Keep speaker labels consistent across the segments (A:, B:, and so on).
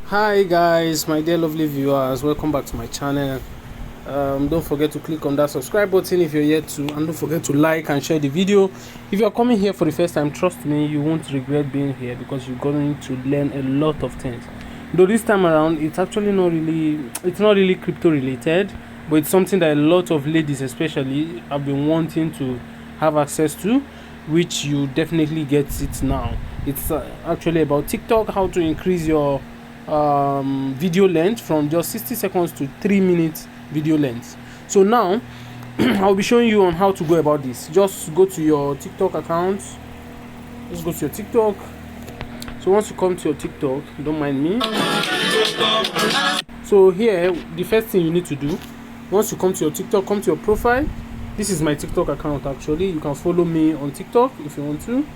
A: Hi guys, my dear lovely viewers, welcome back to my channel. Don't forget to click on that subscribe button if you're yet to, and don't forget to like and share the video. If you're coming here for the first time, trust me, you won't regret being here because you're going to learn a lot of things. Though this time around it's actually not really crypto related, but it's something that a lot of ladies especially have been wanting to have access to, which you definitely get it now. It's actually about TikTok, how to increase your video length from just 60 seconds to 3 minutes video length. So now I'll be showing you on how to go about this. Just go to your TikTok account. Just go to your TikTok. So once you come to your TikTok, don't mind me. So here, the first thing you need to do, once you come to your TikTok, come to your profile. This is my TikTok account actually. You can follow me on TikTok if you want to,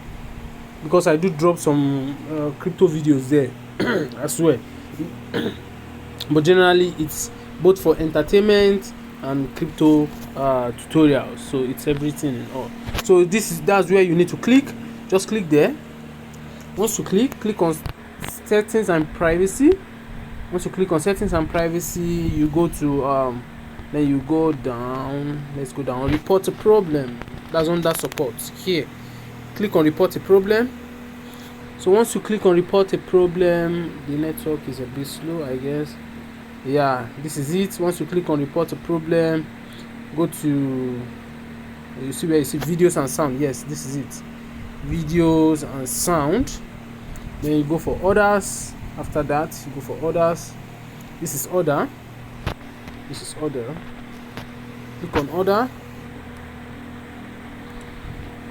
A: because I do drop some crypto videos there as well. But generally it's both for entertainment and crypto tutorials, so it's everything and all. So that's where you need to click. Just click there. Once you click on settings and privacy. Once you click on settings and privacy, you go to then you go down. Let's go down. Report a problem. That's under support. Here, click on report a problem. So once you click on report a problem, the network is a bit slow, I guess. Yeah, this is it. Once you click on report a problem, go to, you see where you see videos and sound. Yes, this is it, videos and sound. Then you go for orders. After that, you go for orders. This is order. This is order. Click on order.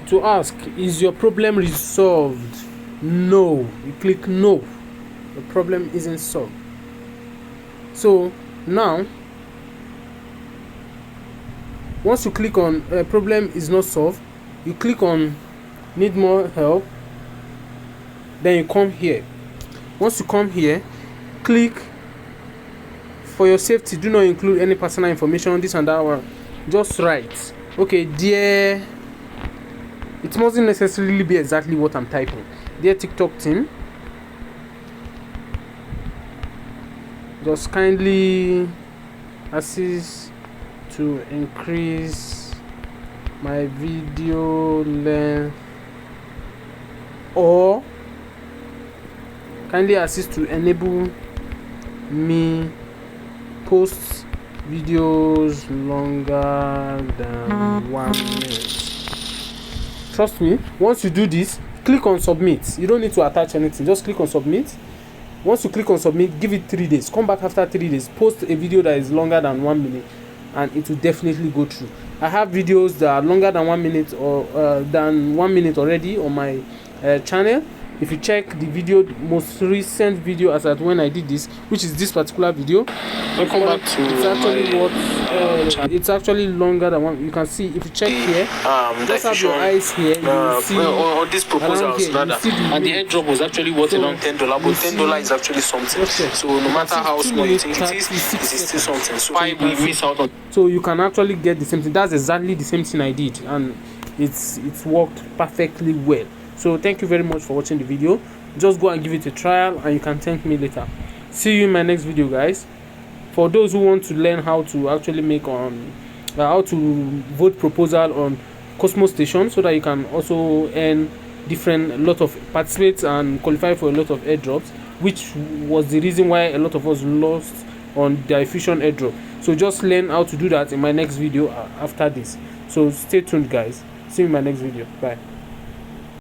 A: To ask, is your problem resolved? No. You click no. The problem isn't solved. So now, once you click on problem is not solved, you click on need more help. Then you come here. Once you come here, click for your safety, do not include any personal information, this and that one. Just write, okay, dear, it mustn't necessarily be exactly what I'm typing. Dear TikTok team, just kindly assist to increase my video length, or kindly assist to enable me post videos longer than 1 minute. Trust me, once you do this, click on submit. You don't need to attach anything, just click on submit. Once you click on submit, give it 3 days. Come back after 3 days, post a video that is longer than 1 minute, and it will definitely go through. I have videos that are longer than 1 minute or than 1 minute already on my channel. If you check the video, most recent video as at when I did this, which is this particular video, welcome back to it's actually longer than one. You can see if you check here, just have your eyes here, you will see
B: on this proposals rather, and the airdrop was actually worth around $10, but $10 is actually something. So no matter how small you think it is, it's still something. So why we miss out on?
A: So you can actually get the same thing. That's exactly the same thing I did, and it's worked perfectly well. So thank you very much for watching the video. Just go and give it a trial, and you can thank me later. See you in my next video, guys. For those who want to learn how to actually make how to vote proposal on Cosmos Station, so that you can also earn participate and qualify for a lot of airdrops, which was the reason why a lot of us lost on the Fusion airdrop. So just learn how to do that in my next video after this. So stay tuned, guys. See you in my next video. Bye.